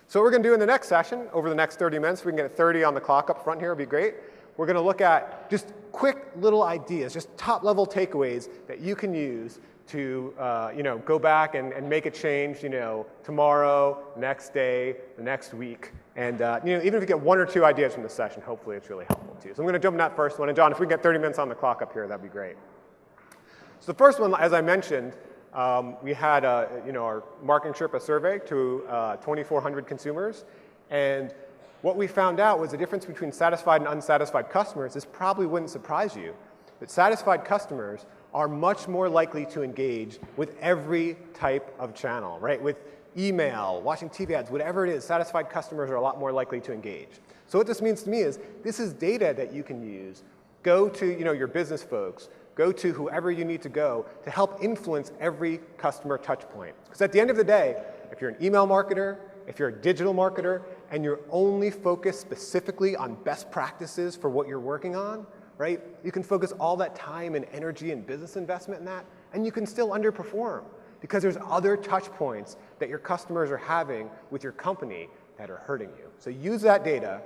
So what we're going to do in the next session, over the next 30 minutes, we can get 30 on the clock up front here, it'd be great. We're going to look at just quick little ideas, just top-level takeaways that you can use to go back and make a change tomorrow, next day, the next week. And even if you get 1 or 2 ideas from this session, hopefully it's really helpful to you. So I'm going to jump in that first one. And John, if we can get 30 minutes on the clock up here, that'd be great. So the first one, as I mentioned, we had our MarketingSherpa survey to 2,400 consumers. And what we found out was the difference between satisfied and unsatisfied customers. This probably wouldn't surprise you, but satisfied customers are much more likely to engage with every type of channel, right? With email, watching TV ads, whatever it is, satisfied customers are a lot more likely to engage. So what this means to me is this is data that you can use. Go to your business folks, go to whoever you need to go to help influence every customer touch point. Because at the end of the day, if you're an email marketer, if you're a digital marketer, and you're only focused specifically on best practices for what you're working on, right? You can focus all that time and energy and business investment in that, and you can still underperform because there's other touch points that your customers are having with your company that are hurting you. So use that data,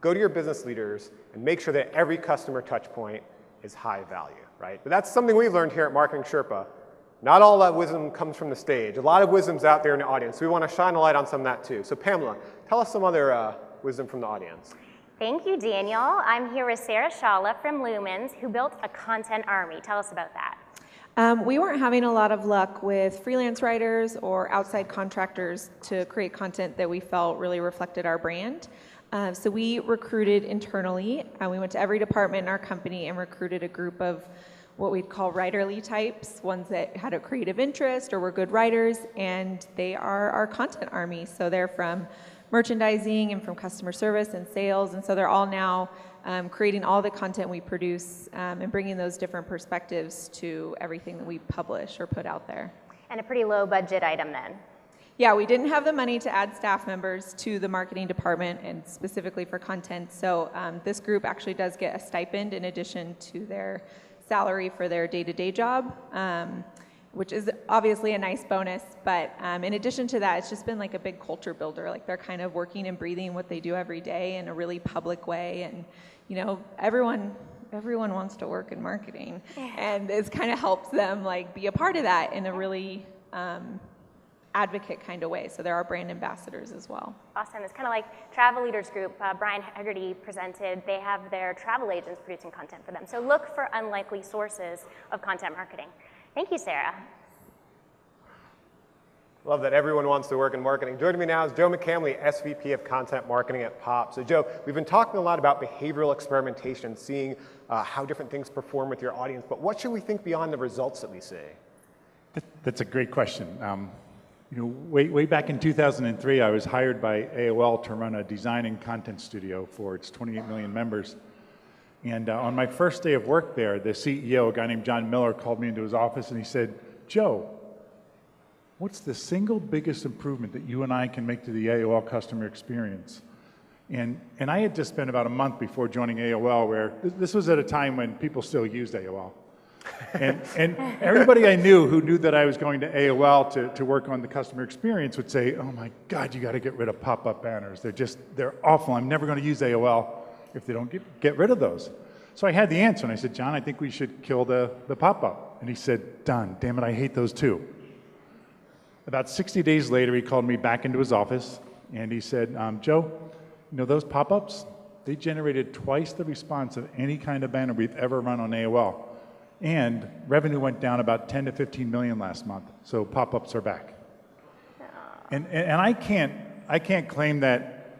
go to your business leaders, and make sure that every customer touch point is high value, right? But that's something we've learned here at Marketing Sherpa. Not all that wisdom comes from the stage. A lot of wisdom's out there in the audience. So we want to shine a light on some of that too. So Pamela, tell us some other wisdom from the audience. Thank you, Daniel. I'm here with Sarah Shalla from Lumens, who built a content army. Tell us about that. We weren't having a lot of luck with freelance writers or outside contractors to create content that we felt really reflected our brand. So we recruited internally. We went to every department in our company and recruited a group of what we'd call writerly types, ones that had a creative interest or were good writers, and they are our content army. So they're from merchandising and from customer service and sales, and so they're all now creating all the content we produce and bringing those different perspectives to everything that we publish or put out there. And a pretty low budget item then. Yeah, we didn't have the money to add staff members to the marketing department and specifically for content, so this group actually does get a stipend in addition to their salary for their day-to-day job, which is obviously a nice bonus, but in addition to that, it's just been like a big culture builder. Like they're kind of working and breathing what they do every day in a really public way, and everyone wants to work in marketing, and it kind of helps them like be a part of that in a really advocate kind of way. So there are brand ambassadors as well. Awesome. It's kind of like Travel Leaders Group. Brian Hegarty presented. They have their travel agents producing content for them. So look for unlikely sources of content marketing. Thank you, Sarah. Love that everyone wants to work in marketing. Joining me now is Joe McCamley, SVP of Content Marketing at Pop. So Joe, we've been talking a lot about behavioral experimentation, seeing how different things perform with your audience, but what should we think beyond the results that we see? That's a great question. Way back in 2003, I was hired by AOL to run a design and content studio for its 28 million members. And on my first day of work there, the CEO, a guy named John Miller, called me into his office and he said, Joe, what's the single biggest improvement that you and I can make to the AOL customer experience? And I had just spent about a month before joining AOL, where this was at a time when people still used AOL. And everybody I knew who knew that I was going to AOL to work on the customer experience would say, oh my God, you got to get rid of pop-up banners. They're awful. I'm never going to use AOL if they don't get rid of those. So I had the answer, and I said, John, I think we should kill the pop-up. And he said, Don, damn it, I hate those too. About 60 days later, he called me back into his office, and he said, Joe, those pop-ups, they generated twice the response of any kind of banner we've ever run on AOL. And revenue went down about 10 to 15 million last month. So pop-ups are back. And I can't claim that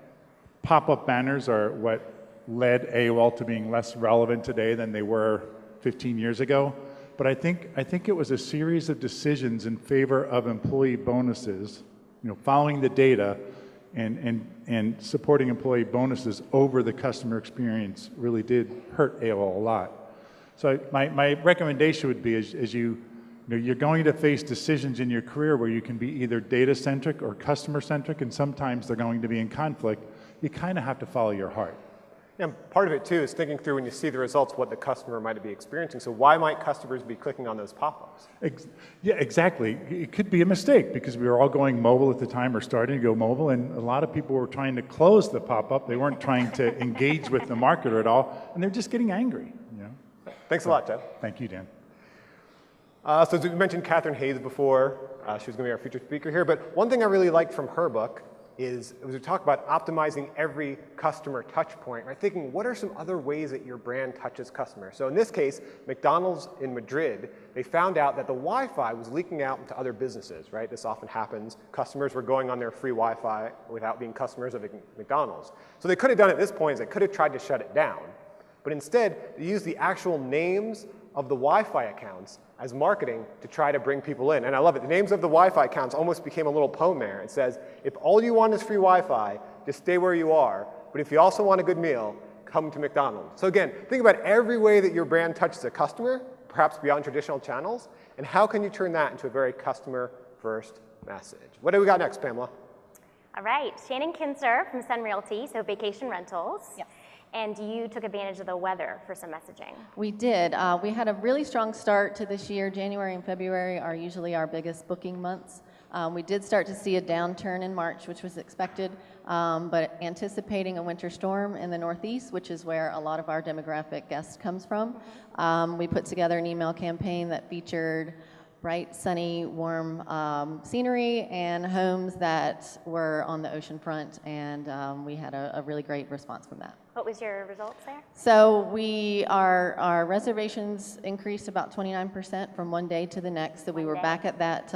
pop-up banners are what led AOL to being less relevant today than they were 15 years ago. But I think it was a series of decisions in favor of employee bonuses, following the data and supporting employee bonuses over the customer experience really did hurt AOL a lot. So my recommendation would be as you're going to face decisions in your career where you can be either data-centric or customer-centric, and sometimes they're going to be in conflict, you kind of have to follow your heart. And part of it too is thinking through when you see the results what the customer might be experiencing. So why might customers be clicking on those pop-ups? Yeah, exactly. It could be a mistake because we were all going mobile at the time or starting to go mobile, and a lot of people were trying to close the pop-up. They weren't trying to engage with the marketer at all, and they're just getting angry. You know? Thanks a lot, Ted. Thank you, Dan. So as we mentioned Catherine Hayes before. She was going to be our featured speaker here. But one thing I really liked from her book is we talk about optimizing every customer touch point, right? Thinking, what are some other ways that your brand touches customers? So in this case, McDonald's in Madrid, they found out that the Wi-Fi was leaking out into other businesses, right? This often happens. Customers were going on their free Wi-Fi without being customers of McDonald's. So they could have done at this point is they could have tried to shut it down. But instead, they used the actual names of the Wi-Fi accounts as marketing to try to bring people in. And I love it. The names of the Wi-Fi accounts almost became a little poem there. It says, if all you want is free Wi-Fi, just stay where you are. But if you also want a good meal, come to McDonald's. So again, think about every way that your brand touches a customer, perhaps beyond traditional channels, and how can you turn that into a very customer-first message? What do we got next, Pamela? All right, Shannon Kinzer from Sun Realty, so vacation rentals. Yep. And you took advantage of the weather for some messaging. We did. We had a really strong start to this year. January and February are usually our biggest booking months. We did start to see a downturn in March, which was expected, but anticipating a winter storm in the Northeast, which is where a lot of our demographic guests comes from, we put together an email campaign that featured bright, sunny, warm scenery and homes that were on the ocean front, and we had a really great response from that. What was your results there? So our reservations increased about 29% from one day to the next. So we were back at that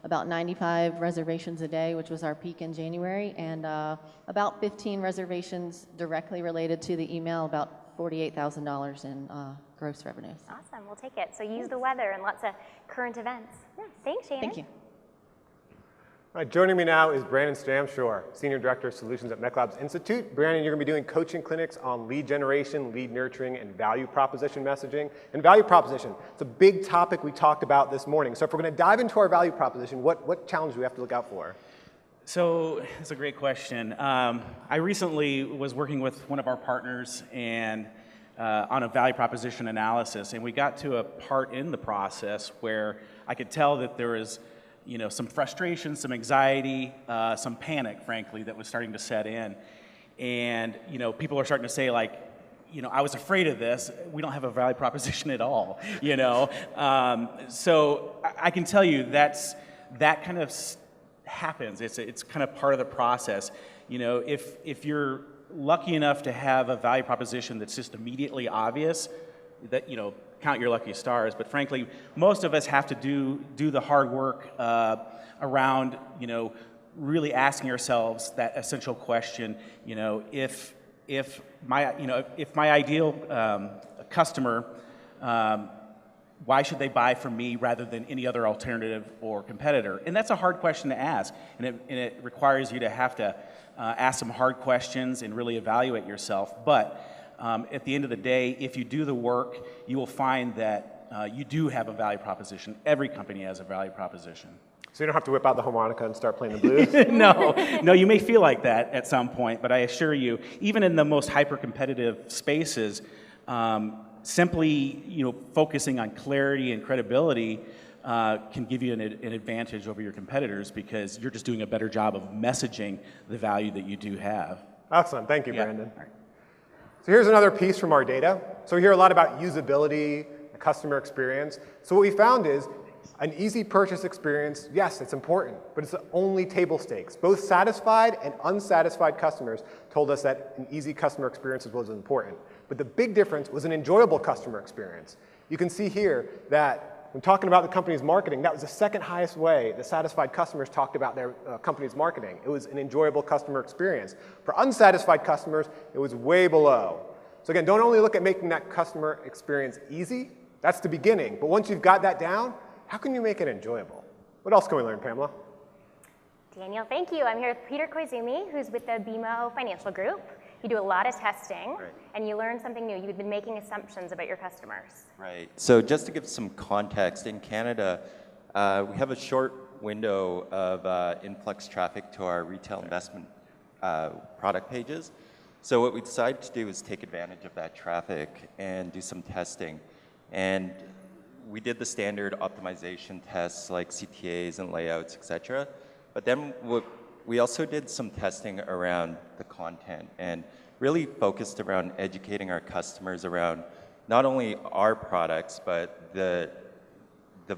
about 95 reservations a day, which was our peak in January, and about 15 reservations directly related to the email, about $48,000 in gross revenues. Awesome, we'll take it. So use the weather and lots of current events. Yeah. Thanks, Shannon. Thank you. All right, joining me now is Brandon Stamshore, Senior Director of Solutions at MechLabs Institute. Brandon, you're going to be doing coaching clinics on lead generation, lead nurturing, and value proposition messaging. And value proposition, it's a big topic we talked about this morning. So if we're going to dive into our value proposition, what challenge do we have to look out for? So it's a great question. I recently was working with one of our partners and on a value proposition analysis, and we got to a part in the process where I could tell that there was some frustration, some anxiety, some panic, frankly, that was starting to set in. And, people are starting to say, like, I was afraid of this. We don't have a value proposition at all, So I can tell you that kind of happens. It's kind of part of the process. If you're lucky enough to have a value proposition that's just immediately obvious, that, count your lucky stars, but frankly, most of us have to do the hard work around, really asking ourselves that essential question, if my ideal customer, why should they buy from me rather than any other alternative or competitor? And that's a hard question to ask, and it requires you to have to ask some hard questions and really evaluate yourself. But at the end of the day, if you do the work, you will find that you do have a value proposition. Every company has a value proposition. So you don't have to whip out the harmonica and start playing the blues? No, you may feel like that at some point, but I assure you, even in the most hyper-competitive spaces, simply focusing on clarity and credibility can give you an advantage over your competitors because you're just doing a better job of messaging the value that you do have. Excellent. Thank you, Brandon. All right. So here's another piece from our data. So we hear a lot about usability, the customer experience. So what we found is an easy purchase experience, yes, it's important, but it's only table stakes. Both satisfied and unsatisfied customers told us that an easy customer experience was important. But the big difference was an enjoyable customer experience. You can see here that when talking about the company's marketing, that was the second highest way the satisfied customers talked about their company's marketing. It was an enjoyable customer experience. For unsatisfied customers, it was way below. So again, don't only look at making that customer experience easy, that's the beginning. But once you've got that down, how can you make it enjoyable? What else can we learn, Pamela? Daniel, thank you. I'm here with Peter Koizumi, who's with the BMO Financial Group. You do a lot of testing, and you learn something new. You've been making assumptions about your customers. Right. So just to give some context, in Canada, we have a short window of influx traffic to our retail investment product pages. So what we decided to do is take advantage of that traffic and do some testing. And we did the standard optimization tests like CTAs and layouts, etc. But then we also did some testing around the content and really focused around educating our customers around not only our products, but the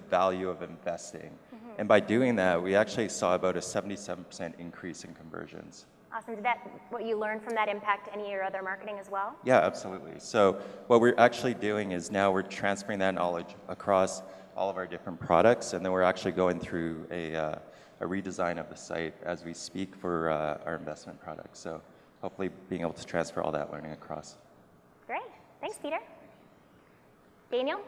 value of investing. And by doing that, we actually saw about a 77% increase in conversions. Awesome. Did what you learned from that impact any of your other marketing as well? Yeah, absolutely. So what we're actually doing is now we're transferring that knowledge across all of our different products, and then we're actually going through a redesign of the site as we speak for our investment products. So hopefully being able to transfer all that learning across. Great. Thanks, Peter. Daniel?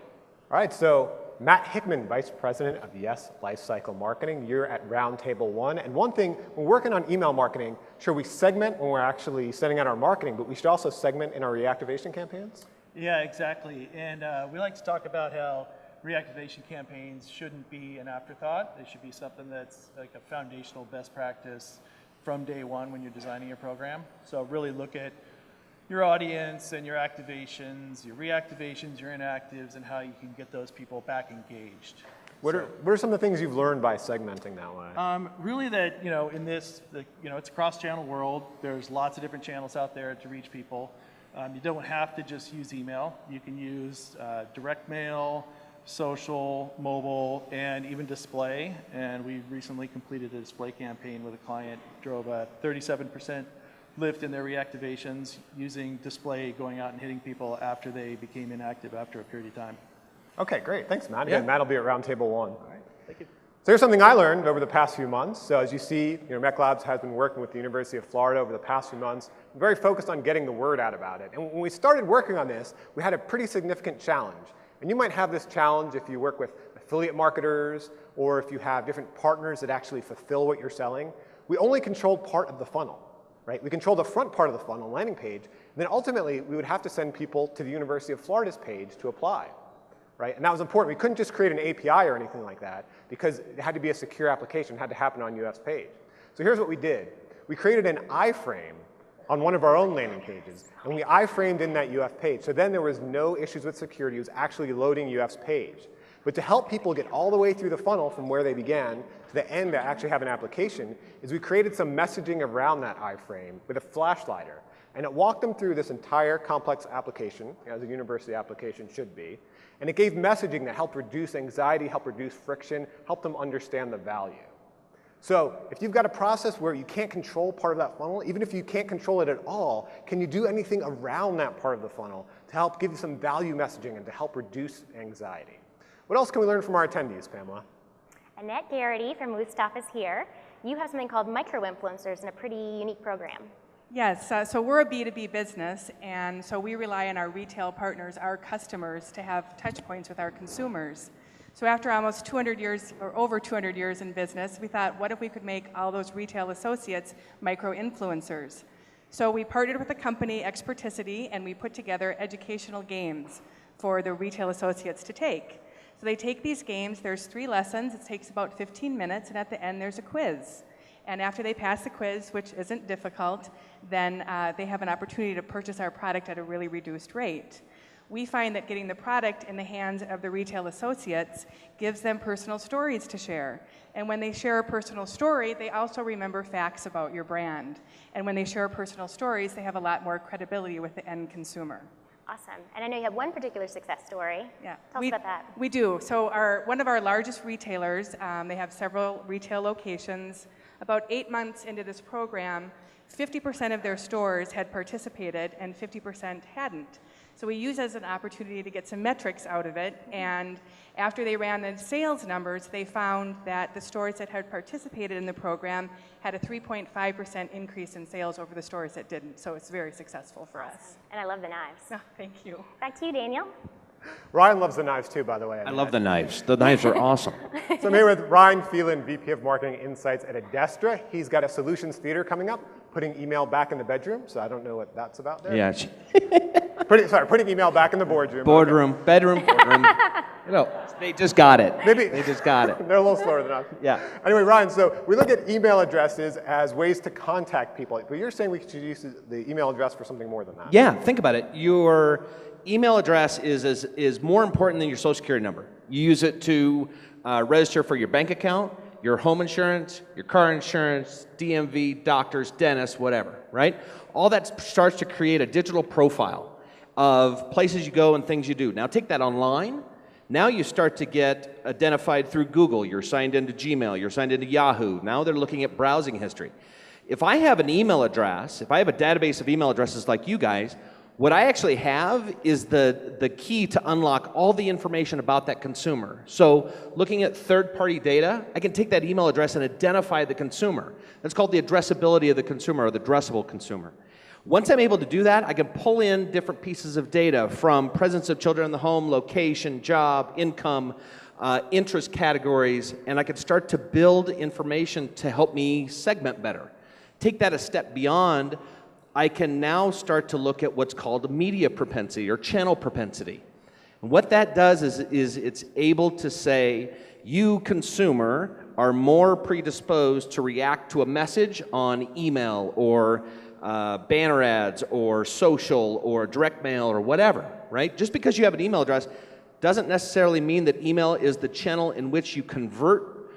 All right, so Matt Hickman, Vice President of Yes Lifecycle Marketing. You're at Roundtable 1. And one thing, when we're working on email marketing, sure, we segment when we're actually sending out our marketing, but we should also segment in our reactivation campaigns? Yeah, exactly. And we like to talk about how reactivation campaigns shouldn't be an afterthought. They should be something that's like a foundational best practice from day one when you're designing your program. So really look at your audience and your activations, your reactivations, your inactives, and how you can get those people back engaged. What are some of the things you've learned by segmenting that way? Really that, in this, it's a cross-channel world. There's lots of different channels out there to reach people. You don't have to just use email. You can use direct mail, social, mobile, and even display. And we recently completed a display campaign with a client, drove a 37% lift in their reactivations using display, going out and hitting people after they became inactive after a period of time. Okay, great. Thanks, Matt. Again, Matt will be at Roundtable 1. All right, thank you. So here's something I learned over the past few months. So as you see, Mech Labs has been working with the University of Florida over the past few months, very focused on getting the word out about it. And when we started working on this, we had a pretty significant challenge. And you might have this challenge if you work with affiliate marketers or if you have different partners that actually fulfill what you're selling. We only controlled part of the funnel. Right? We control the front part of the funnel, landing page, and then ultimately we would have to send people to the University of Florida's page to apply. Right? And that was important. We couldn't just create an API or anything like that because it had to be a secure application. It had to happen on UF's page. So here's what we did. We created an iframe on one of our own landing pages, and we iframed in that UF page. So then there was no issues with security. It was actually loading UF's page. But to help people get all the way through the funnel from where they began to the end to actually have an application is we created some messaging around that iframe with a flash slider. And it walked them through this entire complex application, as a university application should be. And it gave messaging that helped reduce anxiety, helped reduce friction, helped them understand the value. So if you've got a process where you can't control part of that funnel, even if you can't control it at all, can you do anything around that part of the funnel to help give you some value messaging and to help reduce anxiety? What else can we learn from our attendees, Pamela? Annette Garrity from Woodstock is here. You have something called micro-influencers in a pretty unique program. Yes, so we're a B2B business, and so we rely on our retail partners, our customers, to have touch points with our consumers. So after almost 200 years, or over 200 years in business, we thought, what if we could make all those retail associates micro-influencers? So we partnered with the company Experticity, and we put together educational games for the retail associates to take. So they take these games, there's 3 lessons, it takes about 15 minutes, and at the end there's a quiz. And after they pass the quiz, which isn't difficult, then they have an opportunity to purchase our product at a really reduced rate. We find that getting the product in the hands of the retail associates gives them personal stories to share. And when they share a personal story, they also remember facts about your brand. And when they share personal stories, they have a lot more credibility with the end consumer. Awesome. And I know you have one particular success story. Yeah. Tell us about that. We do. So one of our largest retailers, they have several retail locations. About 8 months into this program, 50% of their stores had participated and 50% hadn't. So we use it as an opportunity to get some metrics out of it. And after they ran the sales numbers, they found that the stores that had participated in the program had a 3.5% increase in sales over the stores that didn't. So it's very successful for us. And I love the knives. Oh, thank you. Back to you, Daniel. Ryan loves the knives too, by the way. I love the knives. The knives are awesome. So I'm here with Ryan Phelan, VP of Marketing Insights at Adestra. He's got a solutions theater coming up, putting email back in the bedroom. So I don't know what that's about there. Yeah. Putting email back in the boardroom. Boardroom, Okay. bedroom, boardroom. You know, they just got it. They just got it. They're a little slower than us. Yeah. Anyway, Ryan, so we look at email addresses as ways to contact people, but you're saying we should use the email address for something more than that. Yeah, think about it. Your email address is more important than your social security number. You use it to register for your bank account, your home insurance, your car insurance, DMV, doctors, dentists, whatever, right? All that starts to create a digital profile of places you go and things you do. Now take that online. Now you start to get identified through Google. You're signed into Gmail. You're signed into Yahoo. Now they're looking at browsing history. If I have an email address, if I have a database of email addresses like you guys, what I actually have is the key to unlock all the information about that consumer. So looking at third-party data, I can take that email address and identify the consumer. That's called the addressability of the consumer, or the addressable consumer. Once I'm able to do that, I can pull in different pieces of data from presence of children in the home, location, job, income, interest categories, and I can start to build information to help me segment better. Take that a step beyond, I can now start to look at what's called media propensity or channel propensity. And what that does is it's able to say, you consumer are more predisposed to react to a message on email or banner ads or social or direct mail or whatever, right? Just because you have an email address doesn't necessarily mean that email is the channel in which you convert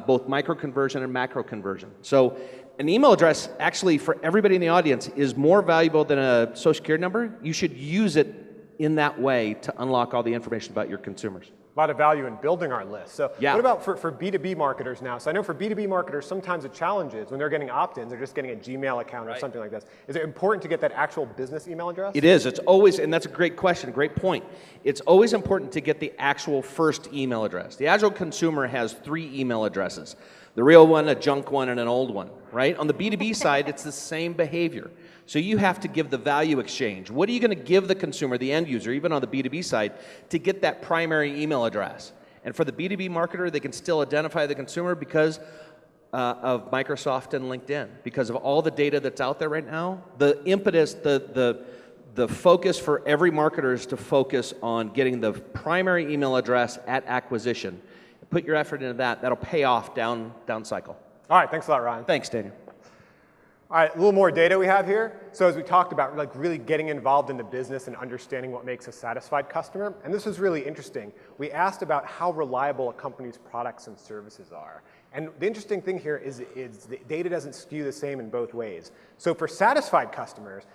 both micro conversion and macro conversion. So an email address, actually, for everybody in the audience, is more valuable than a social security number. You should use it in that way to unlock all the information about your consumers. A lot of value in building our list. So yeah. What about for B2B marketers now? So I know for B2B marketers, sometimes the challenge is when they're getting opt-ins, they're just getting a Gmail account or something like this. Is it important to get that actual business email address? It is. It's always, and that's a great question, great point. It's always important to get the actual first email address. The agile consumer has 3 email addresses. The real one, a junk one, and an old one, right? On the B2B side, it's the same behavior. So you have to give the value exchange. What are you going to give the consumer, the end user, even on the B2B side, to get that primary email address? And for the B2B marketer, they can still identify the consumer because of Microsoft and LinkedIn, because of all the data that's out there right now. The impetus, the focus for every marketer is to focus on getting the primary email address at acquisition. Put your effort into that. That'll pay off down cycle. All right, thanks a lot, Ryan. Thanks, Daniel. All right, a little more data we have here. So as we talked about, like really getting involved in the business and understanding what makes a satisfied customer, and this was really interesting. We asked about how reliable a company's products and services are. And the interesting thing here is the data doesn't skew the same in both ways. So for satisfied customers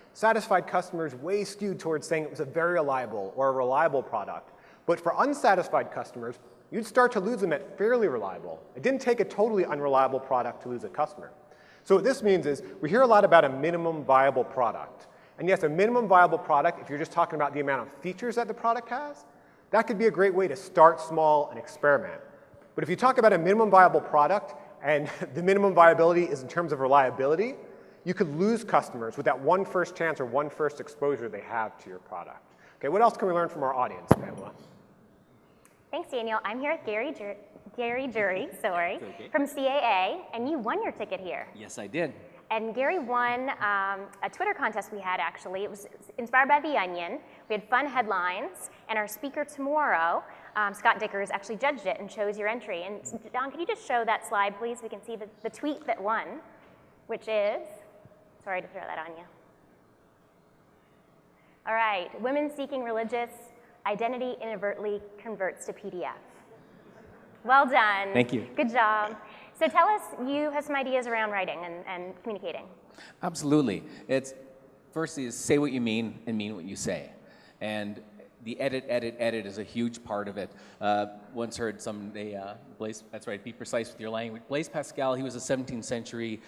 way skewed towards saying it was a very reliable or a reliable product. But for unsatisfied customers, you'd start to lose them at fairly reliable. It didn't take a totally unreliable product to lose a customer. So what this means is we hear a lot about a minimum viable product. And yes, a minimum viable product, if you're just talking about the amount of features that the product has, that could be a great way to start small and experiment. But if you talk about a minimum viable product and the minimum viability is in terms of reliability, you could lose customers with that one first chance or one first exposure they have to your product. Okay, what else can we learn from our audience, Pamela? Thanks, Daniel. I'm here with Gary Jury, from CAA, and you won your ticket here. Yes, I did. And Gary won a Twitter contest we had, actually. It was inspired by The Onion. We had fun headlines, and our speaker tomorrow, Scott Dickers, actually judged it and chose your entry. And Don, can you just show that slide, please? We can see the tweet that won, which is, sorry to throw that on you. All right, women seeking religious identity inadvertently converts to PDF. Well done. Thank you. Good job. So tell us, you have some ideas around writing and communicating. Absolutely. It's firstly is say what you mean and mean what you say. And the edit is a huge part of it. Once heard Blaise, that's right, be precise with your language. Blaise Pascal, he was a 17th century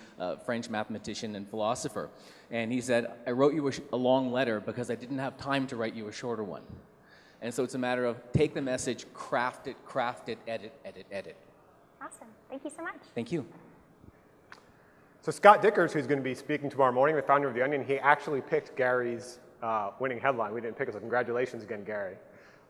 French mathematician and philosopher. And he said, I wrote you a long letter because I didn't have time to write you a shorter one. And so it's a matter of take the message, craft it, edit. Awesome. Thank you so much. Thank you. So Scott Dickers, who's going to be speaking tomorrow morning, the founder of The Onion, he actually picked Gary's winning headline. We didn't pick it, so congratulations again, Gary.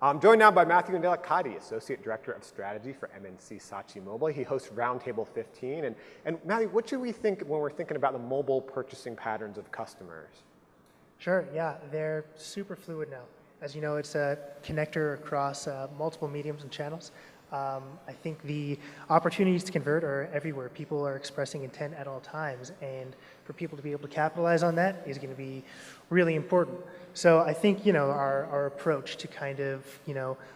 I'm joined now by Matthew Indelicati, Associate Director of Strategy for MNC Saatchi Mobile. He hosts Roundtable 15. And Matthew, what should we think when we're thinking about the mobile purchasing patterns of customers? Sure, yeah, they're super fluid now. As you know, it's a connector across multiple mediums and channels. I think the opportunities to convert are everywhere. People are expressing intent at all times, and for people to be able to capitalize on that is going to be really important. So I think, our approach to kind of,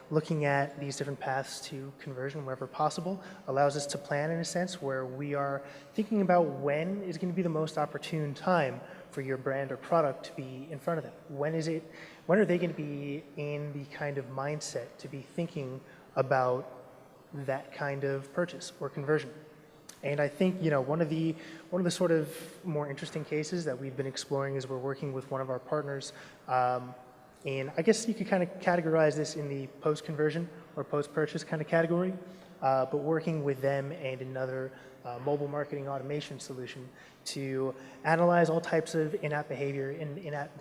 looking at these different paths to conversion wherever possible allows us to plan in a sense where we are thinking about when is going to be the most opportune time for your brand or product to be in front of them. When are they going to be in the kind of mindset to be thinking about that kind of purchase or conversion? And I think, one of the sort of more interesting cases that we've been exploring is we're working with one of our partners, and I guess you could kind of categorize this in the post-conversion or post-purchase kind of category, but working with them and another mobile marketing automation solution to analyze all types of in-app behavior and in-app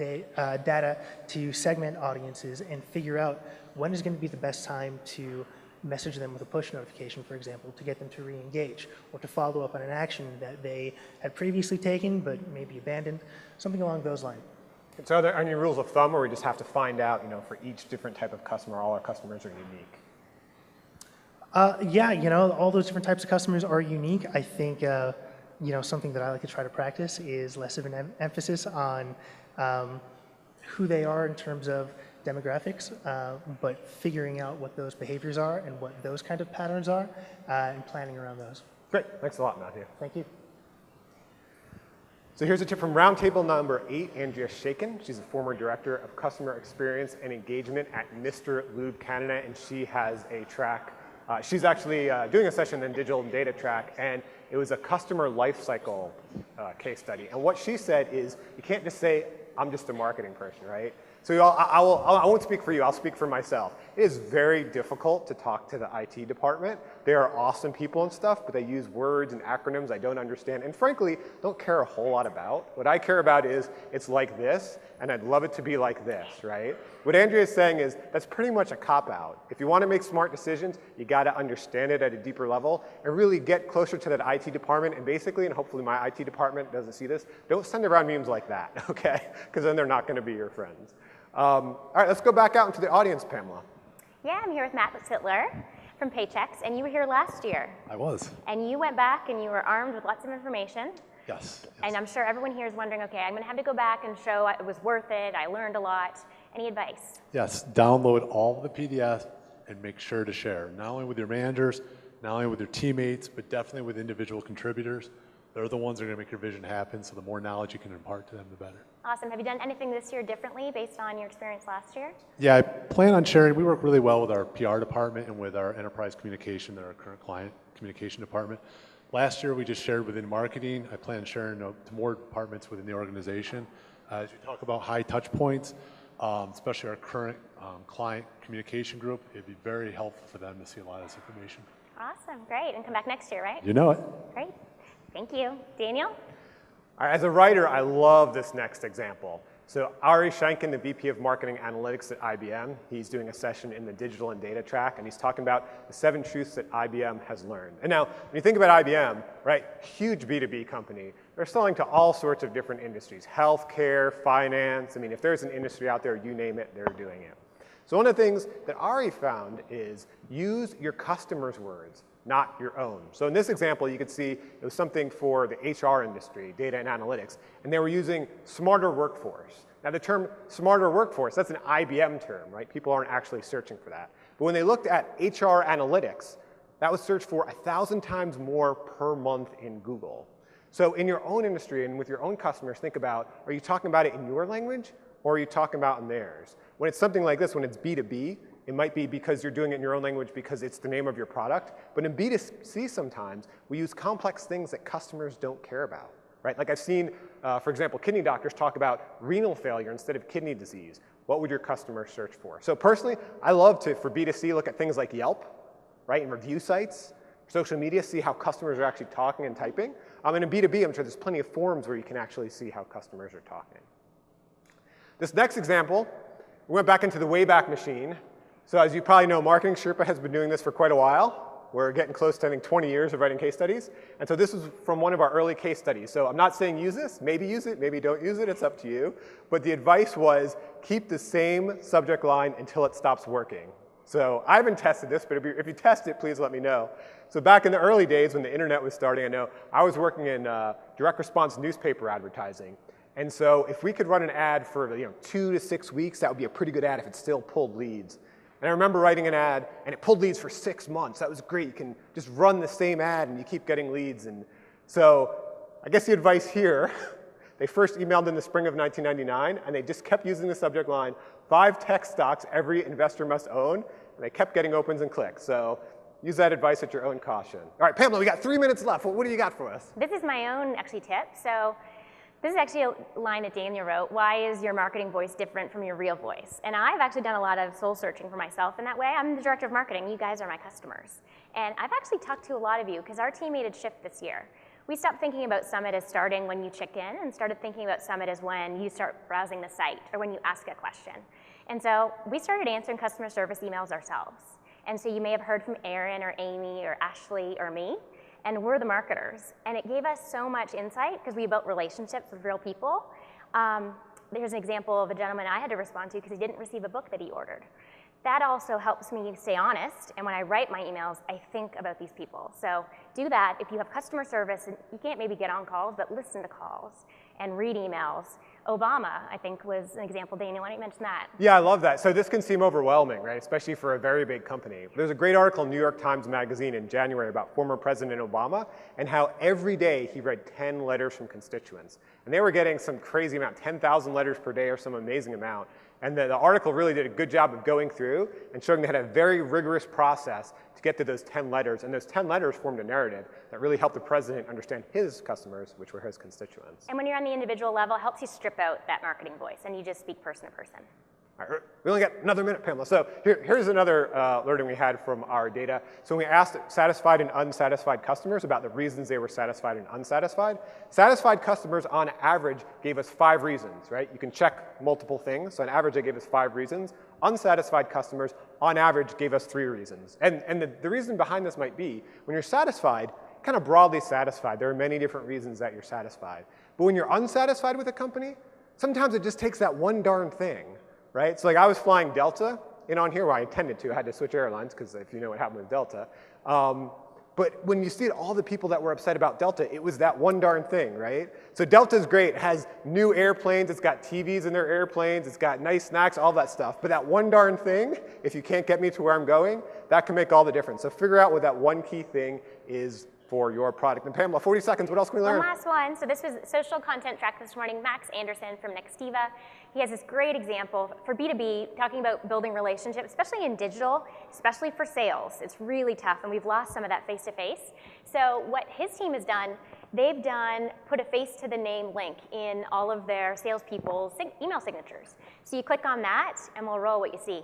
data to segment audiences and figure out when is going to be the best time to message them with a push notification, for example, to get them to re-engage or to follow up on an action that they had previously taken but maybe abandoned, something along those lines. So are there any rules of thumb, or we just have to find out, for each different type of customer, all our customers are unique? Yeah, all those different types of customers are unique. I think, something that I like to try to practice is less of an emphasis on who they are in terms of demographics, but figuring out what those behaviors are and what those kind of patterns are, and planning around those. Great, thanks a lot, Matthew. Thank you. So here's a tip from roundtable number 8, Andrea Shaken. She's a former Director of Customer Experience and Engagement at Mr. Lube Canada, and she has a track. She's actually doing a session in Digital and Data track, and it was a customer lifecycle case study. And what she said is, you can't just say, I'm just a marketing person, right? So I won't speak for you, I'll speak for myself. It is very difficult to talk to the IT department. They are awesome people and stuff, but they use words and acronyms I don't understand, and frankly, don't care a whole lot about. What I care about is, it's like this, and I'd love it to be like this, right? What Andrea is saying is, that's pretty much a cop-out. If you want to make smart decisions, you got to understand it at a deeper level, and really get closer to that IT department, and basically, and hopefully my IT department doesn't see this, don't send around memes like that, okay? Because then they're not going to be your friends. All right, let's go back out into the audience, Pamela. Yeah, I'm here with Matt Sittler from Paychex, and you were here last year. I was. And you went back and you were armed with lots of information. Yes. And I'm sure everyone here is wondering, okay, I'm going to have to go back and show it was worth it, I learned a lot. Any advice? Yes, download all the PDFs and make sure to share, not only with your managers, not only with your teammates, but definitely with individual contributors. They're the ones that are going to make your vision happen, so the more knowledge you can impart to them, the better. Awesome. Have you done anything this year differently based on your experience last year? Yeah, I plan on sharing. We work really well with our PR department and with our enterprise communication, our current client communication department. Last year, we just shared within marketing. I plan on sharing to more departments within the organization. As you talk about high touch points, especially our current client communication group, it'd be very helpful for them to see a lot of this information. Awesome. Great. And come back next year, right? You know it. Great. Thank you. Daniel? All right, as a writer, I love this next example. So Ari Shankin, the VP of Marketing Analytics at IBM, he's doing a session in the Digital and Data track, and he's talking about the 7 truths that IBM has learned. And now, when you think about IBM, right, huge B2B company, they're selling to all sorts of different industries, healthcare, finance. I mean, if there's an industry out there, you name it, they're doing it. So one of the things that Ari found is use your customers' words, not your own. So in this example, you could see it was something for the HR industry, data and analytics, and they were using smarter workforce. Now the term smarter workforce, that's an IBM term, right? People aren't actually searching for that. But when they looked at HR analytics, that was searched for 1,000 times more per month in Google. So in your own industry and with your own customers, think about, are you talking about it in your language or are you talking about in theirs? When it's something like this, when it's B2B, it might be because you're doing it in your own language because it's the name of your product. But in B2C sometimes, we use complex things that customers don't care about, right? Like I've seen, for example, kidney doctors talk about renal failure instead of kidney disease. What would your customer search for? So personally, I love to, for B2C, look at things like Yelp, right, and review sites, social media, see how customers are actually talking and typing. And in B2B, I'm sure there's plenty of forums where you can actually see how customers are talking. This next example, we went back into the Wayback Machine, So as you probably know, Marketing Sherpa has been doing this for quite a while. We're getting close to, I think, 20 years of writing case studies. And so this is from one of our early case studies. So I'm not saying use this, maybe use it, maybe don't use it, it's up to you. But the advice was keep the same subject line until it stops working. So I haven't tested this, but if you test it, please let me know. So back in the early days when the internet was starting, I know I was working in direct response newspaper advertising. And so if we could run an ad for 2 to 6 weeks, that would be a pretty good ad if it still pulled leads. And I remember writing an ad, and it pulled leads for 6 months. That was great. You can just run the same ad, and you keep getting leads. And so I guess the advice here, they first emailed in the spring of 1999, and they just kept using the subject line, 5 tech stocks every investor must own, and they kept getting opens and clicks. So use that advice at your own caution. All right, Pamela, we got 3 minutes left. What do you got for us? This is my own, actually, tip. So this is actually a line that Daniel wrote. Why is your marketing voice different from your real voice? And I've actually done a lot of soul searching for myself in that way. I'm the director of marketing. You guys are my customers. And I've actually talked to a lot of you because our team made a shift this year. We stopped thinking about Summit as starting when you check in and started thinking about Summit as when you start browsing the site or when you ask a question. And so we started answering customer service emails ourselves. And so you may have heard from Aaron or Amy or Ashley or me. And we're the marketers. And it gave us so much insight because we built relationships with real people. There's an example of a gentleman I had to respond to because he didn't receive a book that he ordered. That also helps me stay honest. And when I write my emails, I think about these people. So do that. If you have customer service, and you can't maybe get on calls, but listen to calls and read emails. Obama, I think, was an example. Daniel, why don't you mention that? Yeah, I love that. So this can seem overwhelming, right? Especially for a very big company. There's a great article in New York Times Magazine in January about former President Obama and how every day he read 10 letters from constituents. And they were getting some crazy amount, 10,000 letters per day or some amazing amount. And the article really did a good job of going through and showing they had a very rigorous process to get to those 10 letters. And those 10 letters formed a narrative that really helped the president understand his customers, which were his constituents. And when you're on the individual level, it helps you strip out that marketing voice and you just speak person to person. All right, we only got another minute, Pamela. So here's another learning we had from our data. So when we asked satisfied and unsatisfied customers about the reasons they were satisfied and unsatisfied, satisfied customers on average gave us 5 reasons, right? You can check multiple things. So on average, they gave us 5 reasons. Unsatisfied customers on average gave us 3 reasons. And the reason behind this might be when you're satisfied, kind of broadly satisfied, there are many different reasons that you're satisfied. But when you're unsatisfied with a company, sometimes it just takes that one darn thing. Right? So like I was flying Delta in on here, well, I intended to. I had to switch airlines because if you know what happened with Delta. But when you see all the people that were upset about Delta, it was that one darn thing, right? So Delta's great. It has new airplanes. It's got TVs in their airplanes. It's got nice snacks, all that stuff. But that one darn thing, if you can't get me to where I'm going, that can make all the difference. So figure out what that one key thing is for your product. And Pamela, 40 seconds, what else can we learn? One last one. So this was social content track this morning. Max Anderson from Nextiva. He has this great example for B2B, talking about building relationships, especially in digital, especially for sales. It's really tough, and we've lost some of that face-to-face. So what his team has done, they've put a face to the name link in all of their salespeople's email signatures. So you click on that, and we'll roll what you see.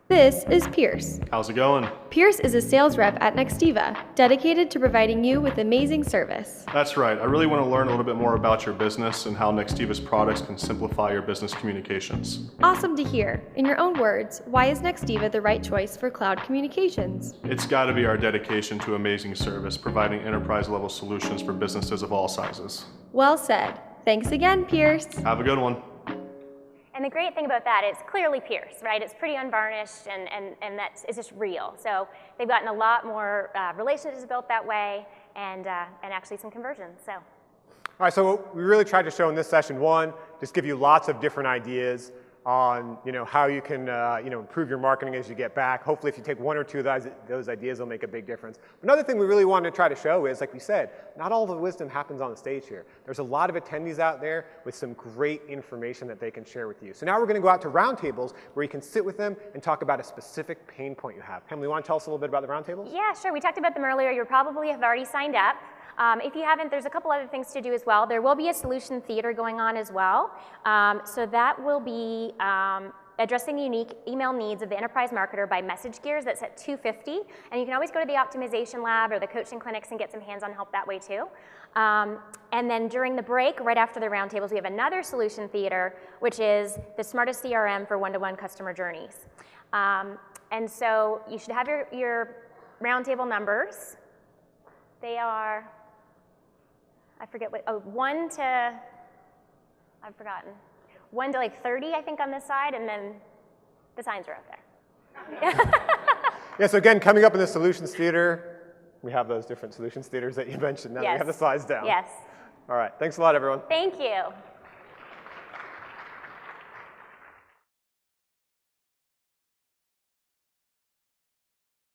This is Pierce. How's it going? Pierce is a sales rep at Nextiva, dedicated to providing you with amazing service. That's right. I really want to learn a little bit more about your business and how Nextiva's products can simplify your business communications. Awesome to hear. In your own words, why is Nextiva the right choice for cloud communications? It's got to be our dedication to amazing service, providing enterprise-level solutions for businesses of all sizes. Well said. Thanks again, Pierce. Have a good one. And the great thing about that is clearly Pierce, right? It's pretty unvarnished and it's just real. So they've gotten a lot more relationships built that way and actually some conversions. So. All right, so what we really tried to show in this session, one, just give you lots of different ideas on how you can improve your marketing as you get back. Hopefully if you take 1 or 2 of those ideas, it'll make a big difference. Another thing we really wanted to try to show is, like we said, not all the wisdom happens on the stage here. There's a lot of attendees out there with some great information that they can share with you. So now we're going to go out to roundtables where you can sit with them and talk about a specific pain point you have. Pamela, you want to tell us a little bit about the roundtables? Yeah, sure. We talked about them earlier. You probably have already signed up. If you haven't, there's a couple other things to do as well. There will be a solution theater going on as well. So that will be addressing the unique email needs of the enterprise marketer by message gears. That's at 2:50. And you can always go to the optimization lab or the coaching clinics and get some hands-on help that way too. And then during the break, right after the roundtables, we have another solution theater, which is the smartest CRM for one-to-one customer journeys. And so you should have your roundtable numbers. They are, I forget what, 1 to, I've forgotten. 1 to like 30, I think, on this side, and then the signs are up there. Yeah, so again, coming up in the Solutions Theater, we have those different Solutions Theaters that you mentioned now that we have the slides down. Yes. All right, thanks a lot, everyone. Thank you.